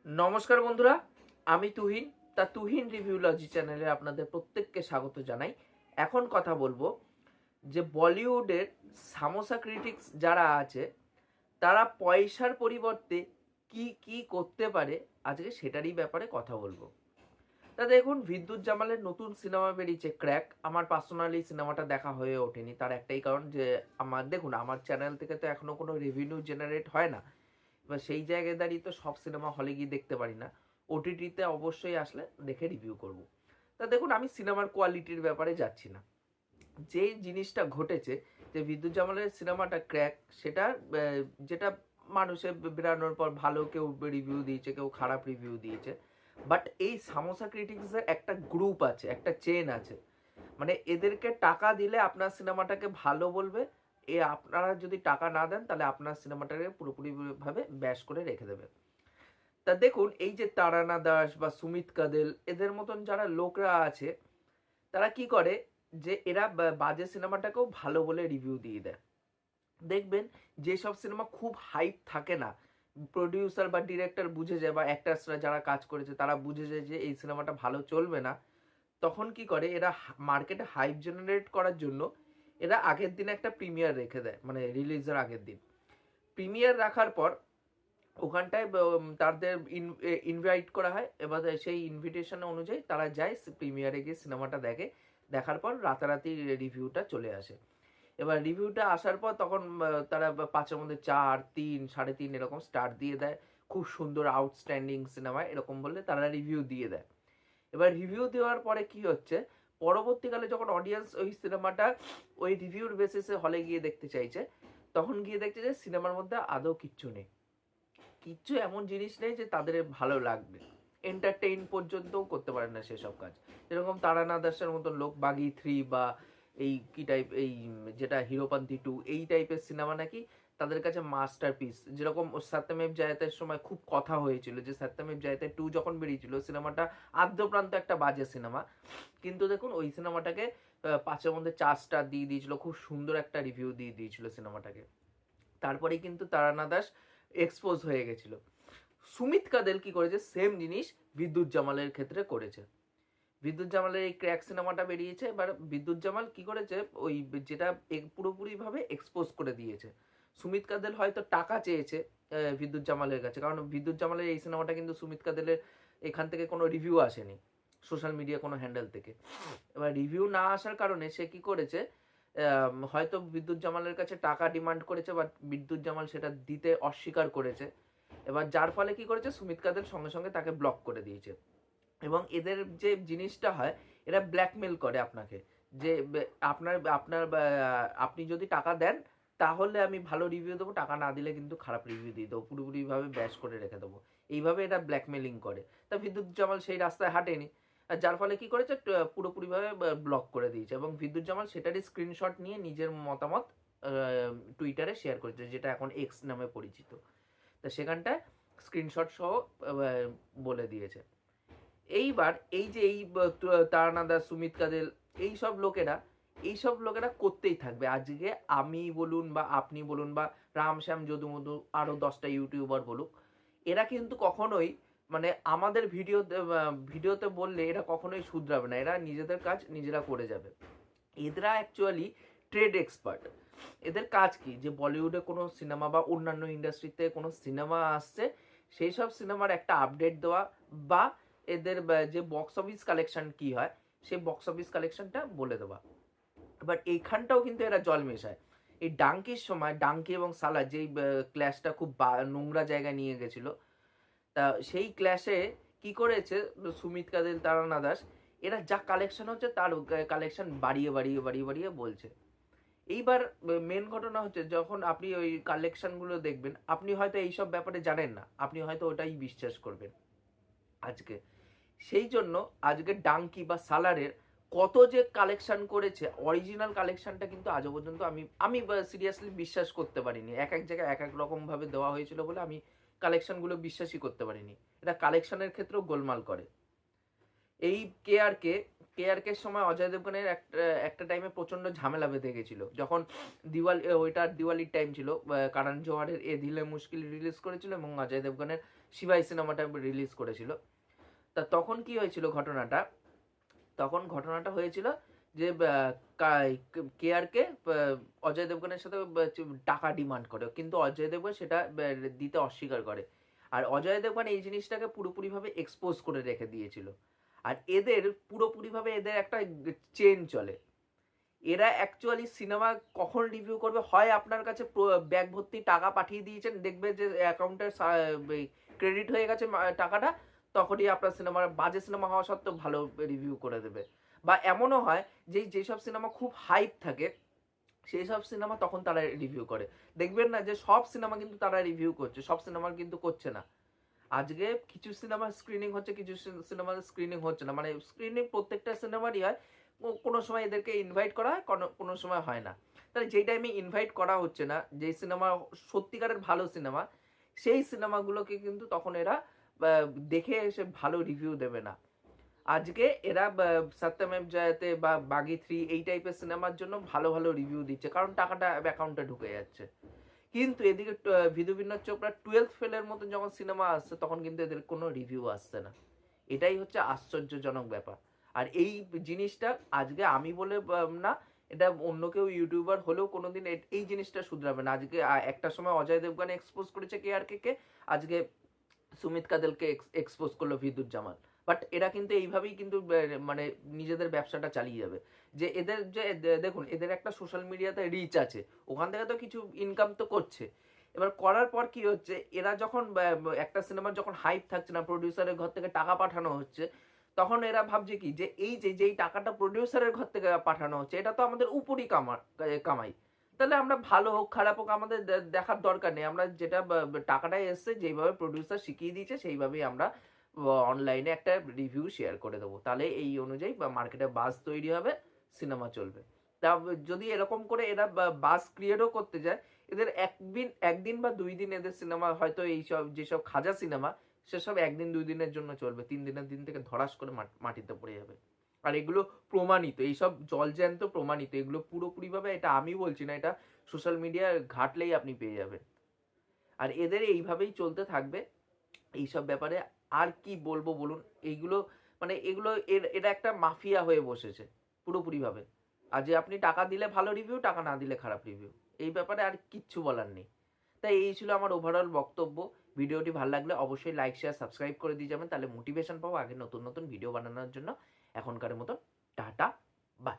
নমস্কার বন্ধুরা, আমি তুহিন। তুহিন রিভিউলজি চ্যানেলে আপনাদের প্রত্যেককে স্বাগত জানাই। এখন কথা বলবো যে বলিউডের সামোসা ক্রিটিক্স যারা আছে তারা পয়সার পরিবর্তে কি কি করতে পারে, আজকে সেটারই ব্যাপারে কথা বলবো। দেখুন, বিদ্যুৎ জামালের নতুন সিনেমা বেরিয়েছে ক্র্যাক। আমার পার্সোনালি সিনেমাটা দেখা হয়ে ওঠেনি, তার একটাই কারণ যে আমার চ্যানেল থেকে তো এখনো কোনো রেভিনিউ জেনারেট হয় না। এবার সেই জায়গায় দাঁড়িয়ে তো সব সিনেমা হলে গিয়ে দেখতে পারি না, ওটিটিতে অবশ্যই আসলে দেখে রিভিউ করব। দেখুন, আমি সিনেমার কোয়ালিটির ব্যাপারে যাচ্ছি না। যে জিনিসটা ঘটেছে যে বিদ্যুৎ জামালের সিনেমাটা ক্র্যাক, সেটা যেটা মানুষের বেরানোর পর ভালো কেউ রিভিউ দিয়েছে, কেউ খারাপ রিভিউ দিয়েছে। বাট এই সামোসা ক্রিটিক্সের একটা গ্রুপ আছে, একটা চেন আছে। মানে এদেরকে টাকা দিলে আপনার সিনেমাটাকে ভালো বলবে, আপনারা যদি টাকা না দেন তাহলে আপনার সিনেমাটাকে পুরোপুরিভাবে ব্যাশ করে রেখে দেবে। দেখুন, এই যে তারানা দাস বা সুমিত কাদেল, এদের মতন যারা লোকরা আছে, তারা কি করে যে এরা বাজে সিনেমাটাকেও ভালো বলে রিভিউ দিয়ে দেয়। দেখবেন যেসব সিনেমা খুব হাইপ থাকে না, প্রডিউসার বা ডিরেক্টর বুঝে যায় বা অ্যাক্টার্সরা যারা কাজ করেছে তারা বুঝে যায় যে এই সিনেমাটা ভালো চলবে না, তখন কি করে এরা মার্কেটে হাইপ জেনারেট করার জন্য এরা আগের দিন একটা প্রিমিয়ার রেখে দেয়, মানে রিলিজের আগের দিন প্রিমিয়ার রাখার পর ওখানটায় তাদের ইনভাইট করা হয়। এবার সেই ইনভিটেশন অনুযায়ী তারা যায় প্রিমিয়ারে গিয়ে সিনেমাটা দেখে। দেখার পর রাতারাতি রিভিউটা চলে আসে। এবার রিভিউটা আসার পর তখন তারা 5-এর মধ্যে 4, 3, 3.5 এরকম স্টার দিয়ে দেয়। খুব সুন্দর, আউটস্ট্যান্ডিং সিনেমা এরকম বললে তারা রিভিউ দিয়ে দেয়। এবার রিভিউ দেওয়ার পরে কি হচ্ছে, পরবর্তীকালে যখন অডিয়েন্স ওই সিনেমাটা ওই রিভিউর বেসিসে হলে গিয়ে দেখতে চাইছে, তখন গিয়ে দেখছে যে সিনেমার মধ্যে আদৌ কিচ্ছু নেই, কিচ্ছু এমন জিনিস নেই যে তাদের ভালো লাগবে। এন্টারটেইন পর্যন্তও করতে পারে না সেসব কাজ। যেরকম তারানা দাসের মতন লোক বাগি 3 বা এই কি টাইপ, এই যেটা হিরোপান্তি 2, এই টাইপের সিনেমা নাকি তাদের কাছে মাস্টারপিস। যেরকম সত্যমেব জয়তের সময় খুব কথা হয়েছিল যে সত্যমেব জয়তে 2 যখন বেরিয়েছিল, সিনেমাটা আদ্যপ্রান্ত একটা বাজে সিনেমা, কিন্তু দেখুন ওই সিনেমাটাকে 5-এর মধ্যে 4 স্টার দিয়ে দিয়েছিল, খুব সুন্দর একটা রিভিউ দিয়ে দিয়েছিল সিনেমাটাকে। তারপরেই কিন্তু তারানা দাস এক্সপোজ হয়ে গেছিল। সুমিত কাদেল কি করেছে, সেম জিনিস বিদ্যুৎ জামালের ক্ষেত্রে করেছে। বিদ্যুৎ জামালের এই ক্র্যাক সিনেমাটা বেরিয়েছে, এবার বিদ্যুৎ জামাল কি করেছে, ওই যেটা পুরোপুরিভাবে এক্সপোজ করে দিয়েছে। সুমিত কাদেল হয়তো টাকা চেয়েছে বিদ্যুৎ জামালের কাছে, কারণ বিদ্যুৎ জামালের এই সিনেমাটা কিন্তু সুমিত কাদেলের এখান থেকে কোনো রিভিউ আসেনি, সোশ্যাল মিডিয়া কোনো হ্যান্ডেল থেকে। এবার রিভিউ না আসার কারণে সে কি করেছে, হয়তো বিদ্যুৎ জামালের কাছে টাকা ডিমান্ড করেছে, বাট বিদ্যুৎ জামাল সেটা দিতে অস্বীকার করেছে। এবার যার ফলে কি করেছে, সুমিত কাদের সঙ্গে সঙ্গে তাকে ব্লক করে দিয়েছে। এবং এদের যে জিনিসটা হয়, এরা ব্ল্যাকমেল করে আপনাকে, যে আপনার আপনার আপনি যদি টাকা দেন তাহলে আমি ভালো রিভিউ দেবো, টাকা না দিলে কিন্তু খারাপ রিভিউ দিয়ে দেবো, পুরোপুরিভাবে ব্যাশ করে রেখে দেবো। এইভাবে এরা ব্ল্যাকমেলিং করে। বিদ্যুৎ জামাল সেই রাস্তায় হাঁটেনি, আর যার ফলে কি করেছে, পুরোপুরিভাবে ব্লক করে দিয়েছে। এবং বিদ্যুৎ জামাল সেটারই স্ক্রিনশট নিয়ে নিজের মতামত টুইটারে শেয়ার করেছে, যেটা এখন এক্স নামে পরিচিত। সেখানটায় স্ক্রিনশট সহ বলে দিয়েছে। এইবার এই যে এই তারানা দাস, সুমিত কাদেল, এইসব লোকেরা করতেই থাকবে। আজকে আমি বলুন বা আপনি বলুন বা রামশ্যাম যদুমধু আরো 10টা ইউটিউবার বলুক, এরা কিন্তু কখনোই, মানে আমাদের ভিডিওতে বললে এরা কখনোই শুধরাবে না, এরা নিজেদের কাজ নিজেরা করে যাবে। এরা অ্যাকচুয়ালি ট্রেড এক্সপার্ট। এদের কাজ কি, যে বলিউডে কোনো সিনেমা বা অন্যান্য ইন্ডাস্ট্রিতে কোনো সিনেমা আসছে, সেই সব সিনেমার একটা আপডেট দেওয়া, বা এদের যে বক্স অফিস কালেকশন কি হয় সেই বক্স অফিস কালেকশনটা বলে দেওয়া। বাট এইখানটাও কিন্তু এরা জল মেশায়। এই ডাঙ্কির সময় ডাঙ্কি এবং সালা যেই ক্ল্যাশটা খুব নোংরা জায়গায় নিয়ে গেছিল, তা সেই ক্ল্যাশে কি করেছে সুমিত কাদেল, তারানা দাস, এরা যা কালেকশন হচ্ছে তার কালেকশন বাড়িয়ে বাড়িয়ে বাড়িয়ে বাড়িয়ে বলছে। এইবার মেন ঘটনা হচ্ছে, যখন আপনি ওই কালেকশনগুলো দেখবেন, আপনি হয়তো এইসব ব্যাপারে জানেন না, আপনি হয়তো ওটাই বিশ্বাস করবেন আজকে। সেই জন্য আজকে ডাঙ্কি বা সালারের কত যে কালেকশন করেছে, অরিজিনাল কালেকশনটা কিন্তু আজও পর্যন্ত আমি সিরিয়াসলি বিশ্বাস করতে পারিনি। এক এক জায়গায় এক এক রকম ভাবে দেওয়া হয়েছিল বলে আমি কালেকশনগুলো বিশ্বাসই করতে পারিনি। এটা কালেকশনের ক্ষেত্রেও গোলমাল করে। এই কে আর কে সময় অজয় দেবগনের একটা টাইমে প্রচন্ড ঝামেলা বেঁধে গেছিল, যখন ওইটার দিওয়ালির টাইম ছিল, কারণ জোহারের এ দিলে মুশকিল রিলিজ করেছিল এবং অজয় দেবগনের শিবাই সিনেমাটা রিলিজ করেছিল। তা তখন কি হয়েছিল ঘটনাটা হয়েছিল যে কেআরকে অজয় দেবগনের সাথে টাকা ডিমান্ড করে, কিন্তু অজয় দেবগন সেটা দিতে অস্বীকার করে। আর অজয় দেবগন এই জিনিসটাকে পুরোপুরিভাবে এক্সপোজ করে রেখে দিয়েছিল। আর এদের পুরোপুরিভাবে এদের একটা চেন চলে। এরা অ্যাকচুয়ালি সিনেমা কখন রিভিউ করবে, হয় আপনার কাছে ব্যাগ ভর্তি টাকা পাঠিয়ে দিয়েছেন, দেখবে যে অ্যাকাউন্টের ক্রেডিট হয়ে গেছে টাকাটা, তখনই আপনার সিনেমার বাজে সিনেমা হওয়া সত্ত্বেও ভালো রিভিউ করে দেবে। বা এমনও হয় যে যেসব সিনেমা খুব হাইপ থাকে সেই সব সিনেমা তখন তারা রিভিউ করে। দেখবেন না যে সব সিনেমা কিন্তু তারা রিভিউ করছে, সব সিনেমা কিন্তু করছে না। আজকে কিছু সিনেমার স্ক্রিনিং হচ্ছে, কিছু সিনেমার স্ক্রিনিং হচ্ছে না, মানে স্ক্রিনিং প্রত্যেকটা সিনেমারই হয়, কোনো সময় এদেরকে ইনভাইট করা হয়, কোনো সময় হয় না। তাহলে যেই টাইমে ইনভাইট করা হচ্ছে না, যেই সিনেমা সত্যিকারের ভালো সিনেমা, সেই সিনেমাগুলোকে কিন্তু তখন এরা দেখে এসে ভালো রিভিউ দেবে না। আজকে এরা সত্যমেব জয়তে বা বাগি 3 এই টাইপের সিনেমার জন্য ভালো ভালো রিভিউ দিচ্ছে, কারণ টাকাটা অ্যাকাউন্টে ঢুকে যাচ্ছে। কিন্তু এদিকে ভিদু বিনোদ চোপড়া 12th ফেলের মতো যখন সিনেমা আসছে তখন কিন্তু এদের কোনো রিভিউ আসছে না। এটাই হচ্ছে আশ্চর্যজনক ব্যাপার। আর এই জিনিসটা আজকে আমি বলে না, এটা অন্য কেউ ইউটিউবার হলেও কোনোদিন এই জিনিসটা শুধরাবে না। আজকে একটা সময় অজয় দেবগন এক্সপোজ করেছে কেআরকে, আজকে সুমিত কাদেলকে এক্সপোজ করলো ভিদুর জামাল। বাট এরা কিন্তু এইভাবেই কিন্তু মানে নিজেদের ব্যবসাটা চালিয়ে যাবে। যে এদের যে দেখুন, এদের একটা সোশ্যাল মিডিয়াতে রিচ আছে, ওখান থেকে তো কিছু ইনকাম তো করছে। এবার করার পর কি হচ্ছে, এরা যখন একটা সিনেমার যখন হাইপ থাকছে না, প্রডিউসারের ঘর থেকে টাকা পাঠানো হচ্ছে, তখন এরা ভাবছে কি যে এই যেই টাকাটা প্রডিউসারের ঘর থেকে পাঠানো হচ্ছে, এটা তো আমাদের উপরই কামাই। তাহলে আমরা ভালো হোক খারাপ হোক আমাদের দেখার দরকার নেই, আমরা যেটা টাকাটাই এসছে যেইভাবে প্রডিউসার শিখিয়ে দিয়েছে সেইভাবেই আমরা অনলাইনে একটা রিভিউ শেয়ার করে দেবো। তাহলে এই অনুযায়ী মার্কেটে বাজ তৈরি হবে, সিনেমা চলবে। তা যদি এরকম করে এরা বাজ ক্রিয়েটও করতে যায়, এদের একদিন বা 2 দিন এদের সিনেমা হয়তো এইসব যেসব খাজা সিনেমা সেসব 1-2 দিনের জন্য চলবে, 3 দিনের দিন থেকে ধরাস করে মাটিতে পড়ে যাবে। আর এগুলো প্রমাণিত, এইসব জলজ্যান্ত প্রমাণিত, এগুলো পুরোপুরিভাবে, এটা আমি বলছি না, এটা সোশ্যাল মিডিয়ায় ঘাটলেই আপনি পেয়ে যাবেন। আর এদের এইভাবেই চলতে থাকবে এইসব ব্যাপারে। আর কি বলবো বলুন, এইগুলো মানে এগুলো এটা একটা মাফিয়া হয়ে বসেছে পুরোপুরিভাবে। আর যে আপনি টাকা দিলে ভালো রিভিউ, টাকা না দিলে খারাপ রিভিউ, এই ব্যাপারে আর কিচ্ছু বলার নেই। তাই এই ছিল আমার ওভারঅল বক্তব্য। ভিডিওটি ভালো লাগলে অবশ্যই লাইক শেয়ার সাবস্ক্রাইব করে দিয়ে যাবেন, তাহলে মোটিভেশন পাবো আগে নতুন নতুন ভিডিও বানানোর জন্য। এখনকার মতন টাটা, বাই।